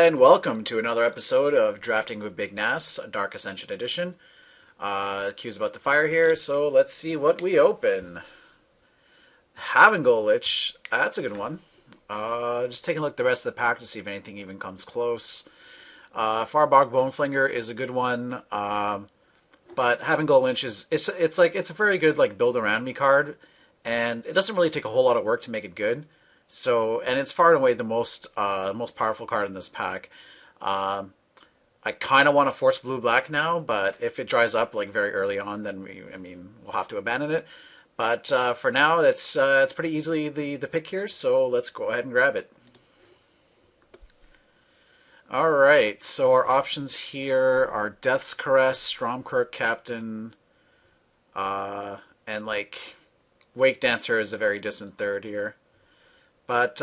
And welcome to another episode of Drafting with Big Nass, Dark Ascension Edition. Q's about to fire here, so let's see what we open. Havengolich, that's a good one. Just taking a look at the rest of the pack to see if anything even comes close. Farbog Boneflinger is a good one, but Havengolich is it's a very good build around me card, and it doesn't really take a whole lot of work to make it good. So, and it's far and away the most powerful card in this pack. I kind of want to force blue-black now, but if it dries up very early on, then we'll have to abandon it. But for now, it's pretty easily the pick here, so let's go ahead and grab it. All right, so our options here are Death's Caress, Stromkirk Captain, and Wake Dancer is a very distant third here. But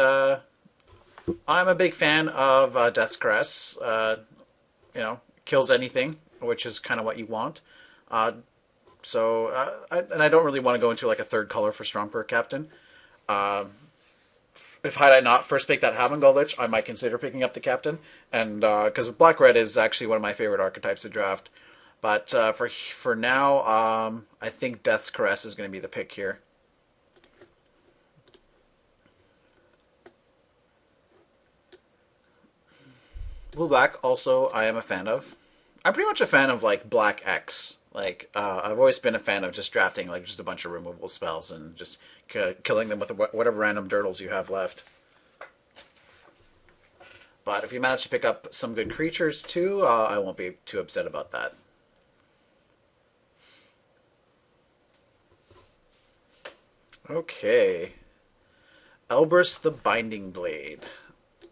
I'm a big fan of Death's Caress. Kills anything, which is kind of what you want. And I don't really want to go into a third color for Stromkirk Captain. If had I not first picked that Havengolich, I might consider picking up the Captain, and because Black-Red is actually one of my favorite archetypes to draft. But for now, I think Death's Caress is going to be the pick here. Blue-Black also I am a fan of. I'm pretty much a fan of Black X. I've always been a fan of just drafting just a bunch of removable spells and just killing them with whatever random dirtles you have left. But if you manage to pick up some good creatures too, I won't be too upset about that. Okay. Elbrus the Binding Blade.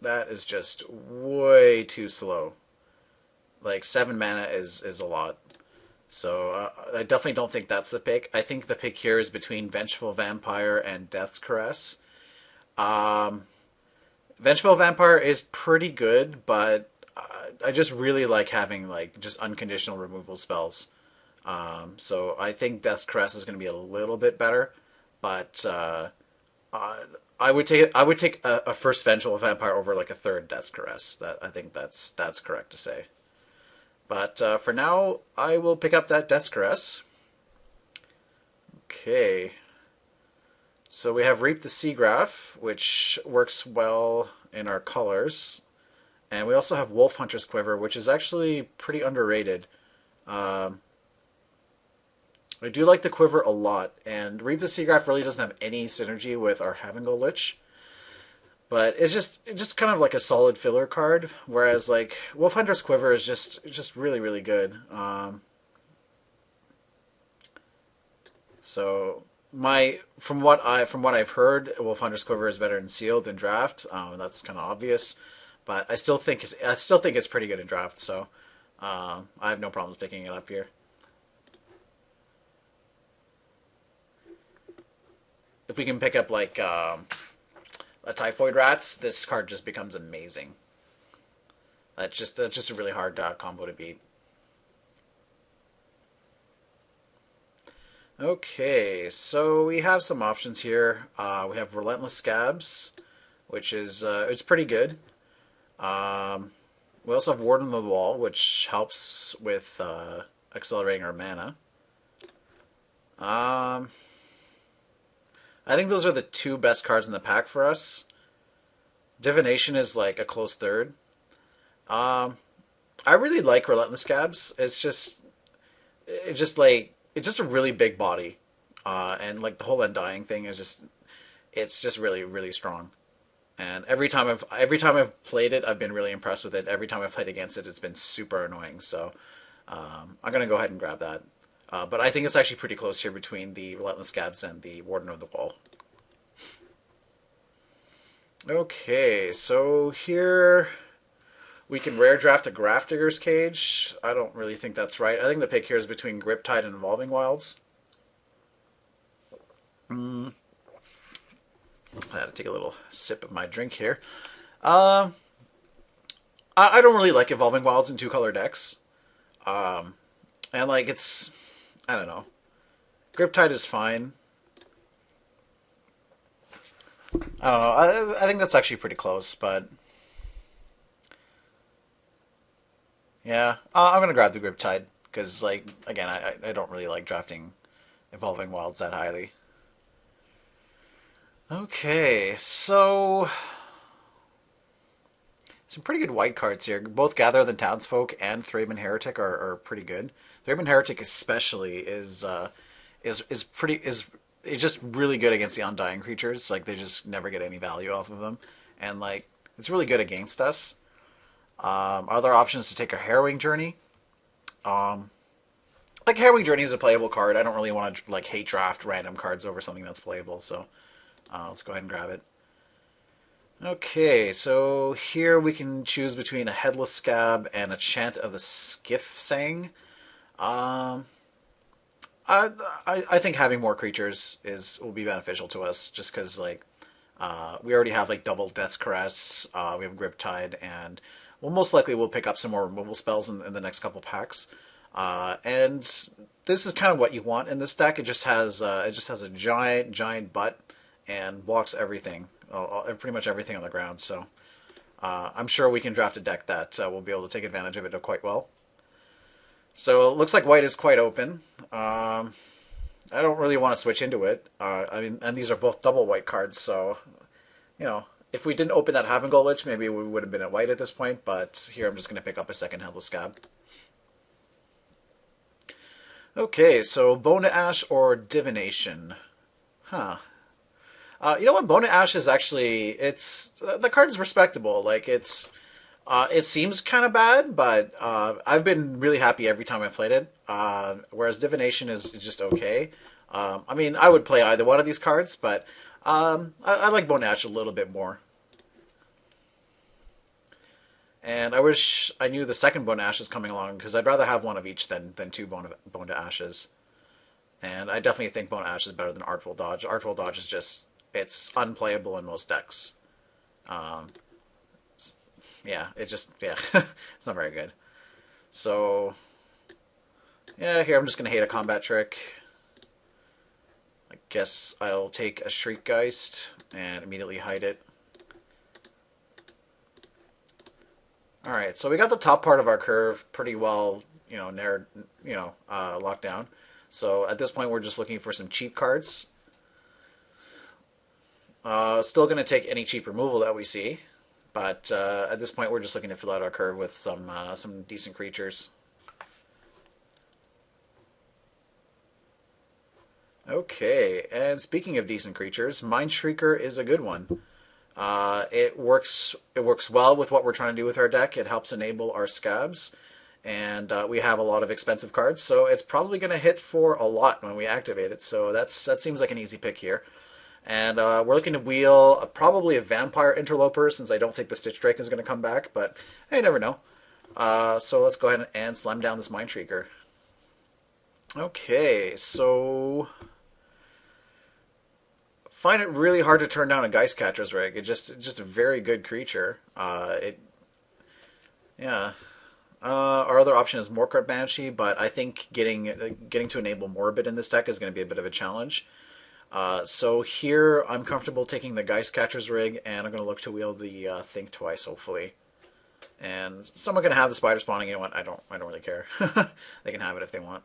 That is just way too slow. 7 mana is a lot. So I definitely don't think that's the pick. I think the pick here is between Vengeful Vampire and Death's Caress. Vengeful Vampire is pretty good, but I just really like having just unconditional removal spells. So I think Death's Caress is going to be a little bit better, but I would take a first Vengeful Vampire over a third Death's Caress. I think that's correct to say. But for now, I will pick up that Death's Caress. Okay. So we have Reap the Seagraph, which works well in our colors. And we also have Wolf Hunter's Quiver, which is actually pretty underrated. I do like the Quiver a lot, and Reap the Seagraph really doesn't have any synergy with our Havengolich. But it's just kind of a solid filler card, whereas Wolf Hunter's Quiver is just really, really good. So from what I've heard, Wolf Hunter's Quiver is better in sealed than draft. That's kind of obvious, but I still think it's pretty good in draft. So I have no problems picking it up here. If we can pick up a Typhoid Rats, this card just becomes amazing. That's just a really hard combo to beat. Okay, so we have some options here. We have Relentless Scabs, which is it's pretty good. We also have Warden of the Wall, which helps with accelerating our mana. I think those are the two best cards in the pack for us. Divination is a close third. I really like Relentless Scabs. It's just a really big body, and the whole Undying thing is it's really, really strong. And every time I've played it, I've been really impressed with it. Every time I've played against it, it's been super annoying. So I'm gonna go ahead and grab that. But I think it's actually pretty close here between the Relentless Scabs and the Warden of the Wall. Okay, so here we can rare draft a Grafdigger's Cage. I don't really think that's right. I think the pick here is between Griptide and Evolving Wilds. I had to take a little sip of my drink here. I don't really like Evolving Wilds in two-color decks. And it's... I don't know. Griptide is fine. I don't know. I think that's actually pretty close, but Yeah, I'm gonna grab the Grip Tide because, like, again, I don't really like drafting Evolving Wilds that highly. Okay, so some pretty good white cards here. Both Gather the Townsfolk and Thraben Heretic are pretty good. Thraben Heretic especially is pretty is just really good against the undying creatures. Like they just never get any value off of them, and like it's really good against us. Other options to take a Harrowing Journey. Um, like Harrowing Journey is a playable card. I don't really want to like hate draft random cards over something that's playable. So let's go ahead and grab it. Okay, so here we can choose between a Headless Scab and a Chant of the Skiff Sang. Um, I think having more creatures is will be beneficial to us just because like we already have like double Death's Caress, we have Grip Tide, and well most likely we'll pick up some more removal spells in the next couple packs. And this is kind of what you want in this deck. It just has a giant butt and blocks everything, pretty much everything on the ground. So I'm sure we can draft a deck that will be able to take advantage of it quite well. So it looks like white is quite open. I don't really want to switch into it. I mean, and these are both double white cards, so you know, if we didn't open that Haven Lich, maybe we would have been at white at this point. But here I'm just going to pick up a second Headless Scab. Okay, so Bone to Ash or Divination? Huh. You know what? Bone to Ash is actually it's the card is respectable. Like it seems kind of bad, but I've been really happy every time I've played it. Whereas Divination is just okay. I mean, I would play either one of these cards, but I like Bone to Ash a little bit more. And I wish I knew the second Bone to Ash is coming along because I'd rather have one of each than two Bone to Ashes. And I definitely think Bone to Ash is better than Artful Dodge. Artful Dodge is just it's unplayable in most decks. Um, yeah, yeah, it's not very good. So yeah, here I'm just gonna hate a combat trick. I guess I'll take a Shriekgeist and immediately hide it. Alright, so we got the top part of our curve pretty well, narrowed, locked down. So at this point, we're just looking for some cheap cards. Still going to take any cheap removal that we see, but at this point, we're just looking to fill out our curve with some decent creatures. Okay, and speaking of decent creatures, Mindshrieker is a good one. It works well with what we're trying to do with our deck. It helps enable our scabs, and we have a lot of expensive cards, so it's probably going to hit for a lot when we activate it. So that seems like an easy pick here. And we're looking to wheel probably a Vampire Interloper, since I don't think the Stitch Drake is going to come back, but hey, you never know. So let's go ahead and slam down this Mindshrieker. Okay, so find it really hard to turn down a Geistcatcher's Rig. It's just a very good creature. Yeah. Our other option is Morkart Banshee, but I think getting to enable Morbid in this deck is going to be a bit of a challenge. So here I'm comfortable taking the Geistcatcher's Rig, and I'm going to look to wield the Think Twice, hopefully. And someone can have the Spider Spawning. You know what? I don't really care. They can have it if they want.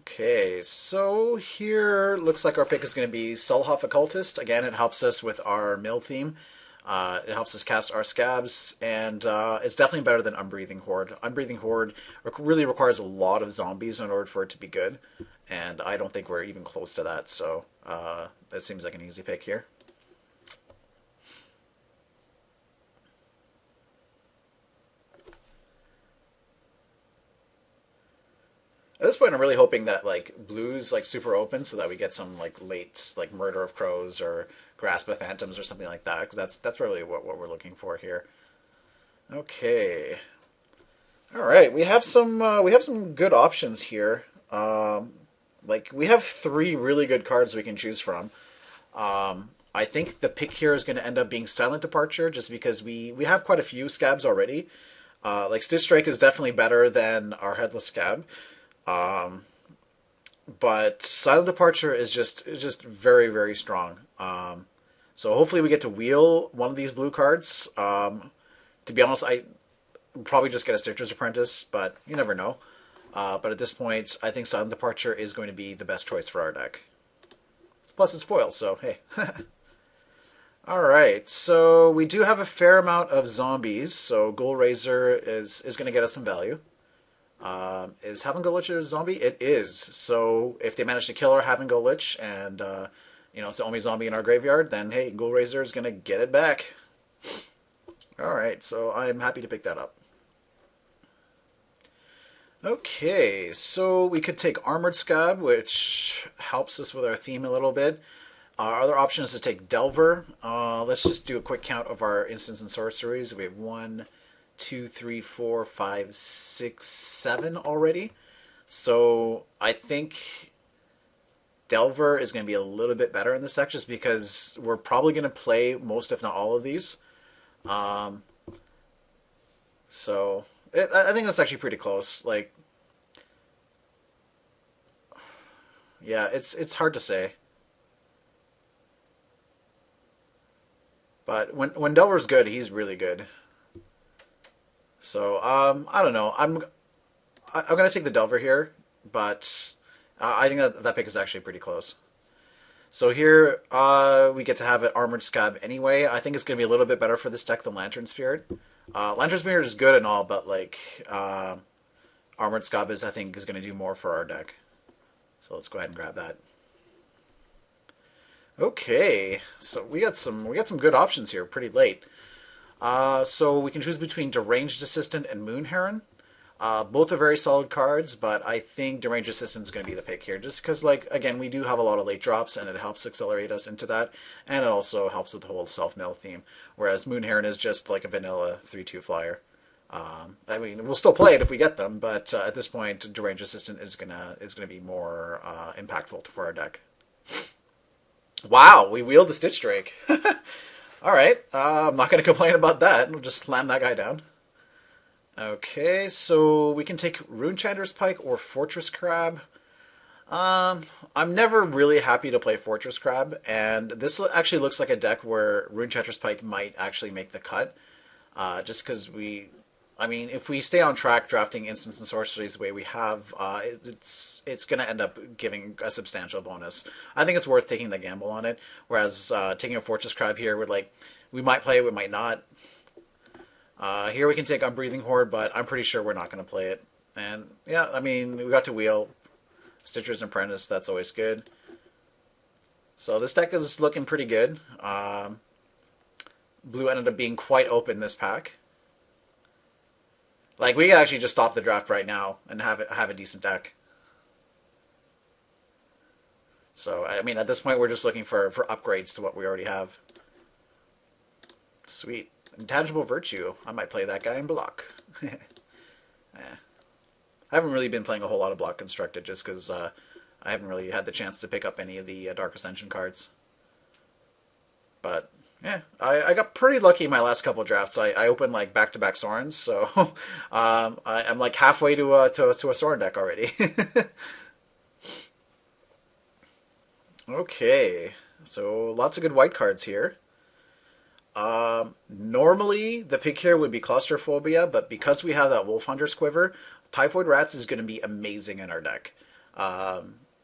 Okay, so here looks like our pick is going to be Sulhuff Occultist. Again, it helps us with our mill theme. It helps us cast our scabs, and it's definitely better than Unbreathing Horde. Unbreathing Horde really requires a lot of zombies in order for it to be good, and I don't think we're even close to that, so it seems like an easy pick here. At this point, I'm really hoping that like blue's like super open so that we get some like late like Murder of Crows or Grasp of Phantoms or something like that, because that's really what we're looking for here. Okay, all right, we have some good options here. Like we have three really good cards we can choose from. I think the pick here is going to end up being Silent Departure, just because we have quite a few scabs already. Like Stitch Strike is definitely better than our Headless Scab. But Silent Departure is just very, very strong. So hopefully we get to wheel one of these blue cards. To be honest, We'll probably just get a Stitcher's Apprentice, but you never know. But at this point, I think Silent Departure is going to be the best choice for our deck. Plus, it's foil, so hey. Alright, so we do have a fair amount of zombies, so Ghoul Razor is going to get us some value. Is Haven't Lich a zombie? It is. So if they manage to kill our Haven't Lich and it's the only zombie in our graveyard, then hey, Ghoul Razor is going to get it back. Alright, so I'm happy to pick that up. Okay, so we could take Armored Scab, which helps us with our theme a little bit. Our other option is to take Delver. Let's just do a quick count of our instants and sorceries. We have 1, 2, 3, 4, 5, 6, 7 already. So I think Delver is going to be a little bit better in this deck just because we're probably going to play most, if not all, of these. So I think that's actually pretty close. Like, yeah, it's hard to say. But when Delver's good, he's really good. So I don't know. I'm gonna take the Delver here, but I think that pick is actually pretty close. So here we get to have an Armored Scab anyway. I think it's gonna be a little bit better for this deck than Lantern Spirit. Lantern Spirit is good and all, but like Armored Scab I think is gonna do more for our deck. So let's go ahead and grab that. Okay, so we got some good options here pretty late. So we can choose between Deranged Assistant and Moon Heron. Both are very solid cards, but I think Deranged Assistant is going to be the pick here, just because, like, again, we do have a lot of late drops, and it helps accelerate us into that, and it also helps with the whole self-mill theme, whereas Moon Heron is just like a vanilla 3/2 flyer. I mean, we'll still play it if we get them, but at this point, Deranged Assistant is gonna be more impactful for our deck. Wow, we wield the Stitch Drake. All right, I'm not going to complain about that. We'll just slam that guy down. Okay, so we can take Runechanter's Pike or Fortress Crab. I'm never really happy to play Fortress Crab, and this actually looks like a deck where Runechanter's Pike might actually make the cut, just because I mean, if we stay on track drafting instants and sorceries the way we have, it's going to end up giving a substantial bonus. I think it's worth taking the gamble on it, whereas taking a Fortress Crab here would, like, we might play it, we might not. Here we can take Unbreathing Horde, but I'm pretty sure we're not going to play it. And yeah, I mean, we got to wheel Stitcher's Apprentice, that's always good. So this deck is looking pretty good. Blue ended up being quite open this pack. Like, we can actually just stop the draft right now and have a decent deck. So, I mean, at this point, we're just looking for upgrades to what we already have. Sweet. Intangible Virtue. I might play that guy in block. I haven't really been playing a whole lot of block constructed just because I haven't really had the chance to pick up any of the Dark Ascension cards. But yeah, I got pretty lucky in my last couple drafts. I opened like back-to-back Sorens, so I'm like halfway to a Soren deck already. Okay, so lots of good white cards here. Normally the pick here would be Claustrophobia, but because we have that Wolf Hunter's Quiver, Typhoid Rats is going to be amazing in our deck.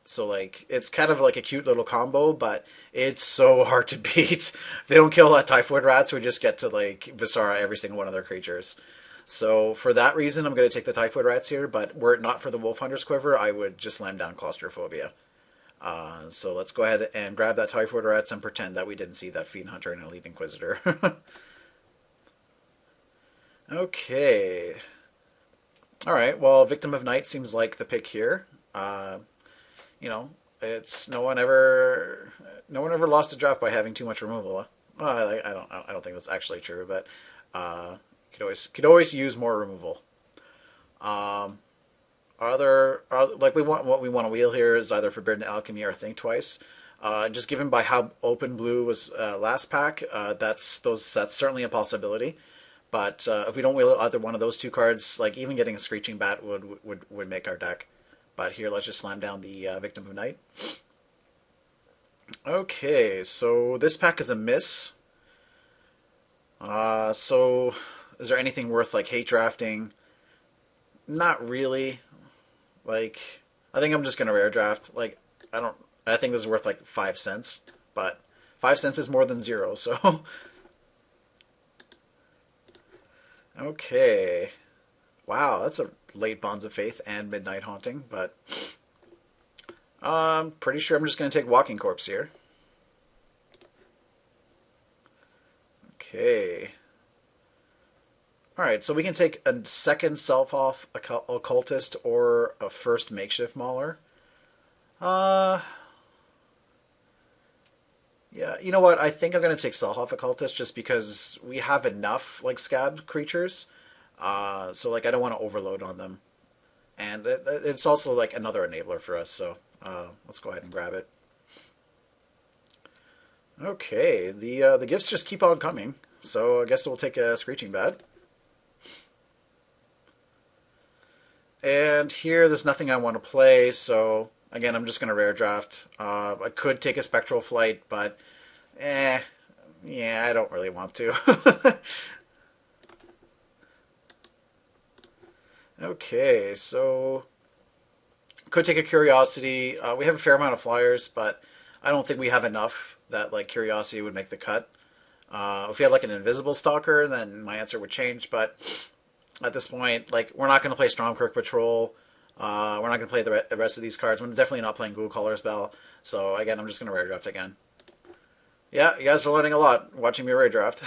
So, like, it's kind of like a cute little combo, but it's so hard to beat. If they don't kill that Typhoid Rats, we just get to, like, Viscera every single one of their creatures. So, for that reason, I'm going to take the Typhoid Rats here, but were it not for the Wolf Hunter's Quiver, I would just slam down Claustrophobia. So let's go ahead and grab that Typhoid Rats and pretend that we didn't see that Fiend Hunter and Elite Inquisitor. Okay. Alright, well, Victim of Night seems like the pick here. You know, it's no one ever lost a draft by having too much removal. Well, I don't think that's actually true, but could always use more removal. What we want to wheel here is either Forbidden Alchemy or Think Twice. Just given by how open blue was last pack, that's certainly a possibility. But if we don't wheel either one of those two cards, like even getting a Screeching Bat would make our deck. But here, let's just slam down the Victim of Night. Okay, so this pack is a miss. So Is there anything worth like hate drafting? Not really. Like, I think I'm just gonna rare draft. Like, I don't. I think this is worth like 5 cents, but 5 cents is more than zero. So, okay. Wow, that's a late Bonds of Faith and Midnight Haunting, but I'm pretty sure I'm just gonna take Walking Corpse here. Okay. Alright, so we can take a second self-off occultist or a first makeshift mauler. Uh, yeah, you know what? I think I'm going to take self-off occultist just because we have enough, like, scab creatures. So, like, I don't want to overload on them. And it's also, like, another enabler for us, so let's go ahead and grab it. Okay, the gifts just keep on coming, so I guess we'll take a Screeching Bat. And here, there's nothing I want to play, so again, I'm just going to rare draft. I could take a Spectral Flight, but yeah, I don't really want to. Okay, so could take a Curiosity. We have a fair amount of flyers, but I don't think we have enough that like Curiosity would make the cut. If we had like an Invisible Stalker, then my answer would change, but at this point, like, we're not going to play Stormkirk Patrol. We're not going to play the rest of these cards. We're definitely not playing Ghoul Caller's Bell. So, again, I'm just going to rare draft again. Yeah, you guys are learning a lot watching me rare draft.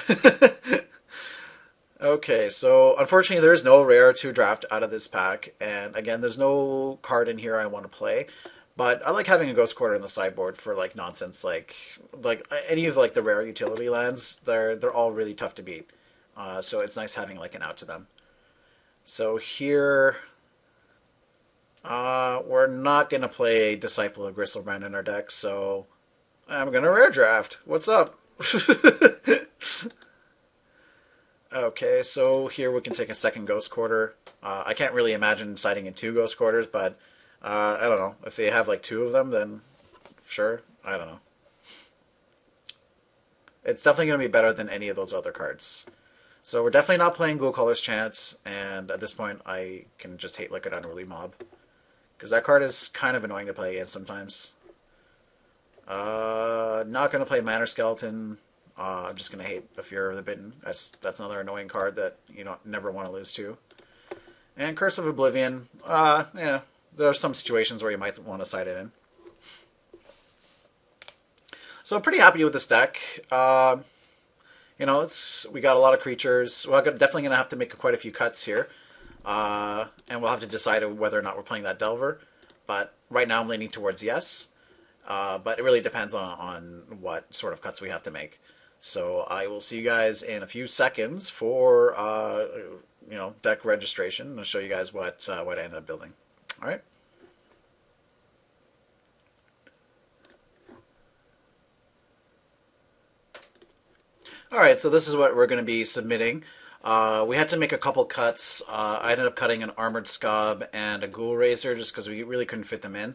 Okay, so unfortunately there is no rare to draft out of this pack. And, again, there's no card in here I want to play. But I like having a Ghost Quarter in the sideboard for, like, nonsense. Like any of, like, the rare utility lands, they're all really tough to beat. So it's nice having, like, an out to them. So here, we're not going to play Disciple of Gristlebrand in our deck, so I'm going to rare draft. What's up? Okay, so here we can take a second Ghost Quarter. I can't really imagine siding in two Ghost Quarters, but I don't know. If they have like two of them, then sure. I don't know. It's definitely going to be better than any of those other cards. So we're definitely not playing Ghoul Caller's Chance, and at this point I can just hate Liquid Unruly Mob. Because that card is kind of annoying to play against sometimes. Not going to play Manor Skeleton. I'm just going to hate the Fear of the Bitten. That's another annoying card that you don't never want to lose to. And Curse of Oblivion. Yeah, there are some situations where you might want to side it in. So I'm pretty happy with this deck. You know, we got a lot of creatures. We're definitely going to have to make quite a few cuts here. And we'll have to decide whether or not we're playing that Delver. But right now I'm leaning towards yes. But it really depends on what sort of cuts we have to make. So I will see you guys in a few seconds for you know, deck registration. I'll show you guys what I ended up building. All right. Alright, so this is what we're going to be submitting. We had to make a couple cuts. I ended up cutting an Armored Scab and a Ghoul Razor just because we really couldn't fit them in.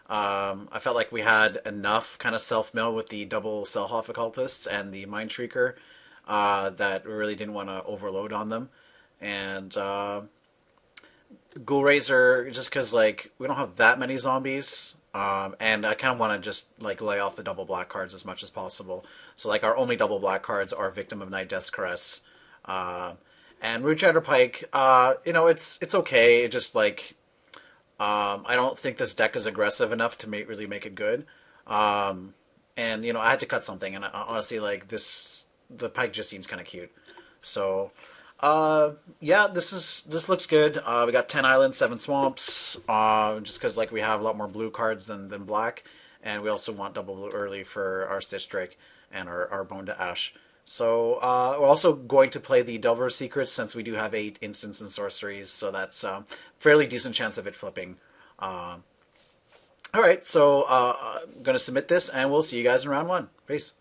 I felt like we had enough kind of self-mill with the double Self-Off Occultists and the Mind Shrieker that we really didn't want to overload on them. And Ghoul Razor, just because like we don't have that many zombies, and I kind of want to just like lay off the double black cards as much as possible. So like our only double black cards are Victim of Night, Death's Caress, and Root Shatter Pike. You know, it's okay. It just like I don't think this deck is aggressive enough to really make it good. And you know, I had to cut something, and honestly, like the Pike just seems kind of cute. So yeah, this looks good. We got 10 islands, 7 swamps, just because like we have a lot more blue cards than black, and we also want double blue early for our Stitch Drake and our Bone to Ash. So we're also going to play the Delver Secrets since we do have 8 instants and sorceries, so that's fairly decent chance of it flipping. All right, so I'm going to submit this, and we'll see you guys in round 1. Peace.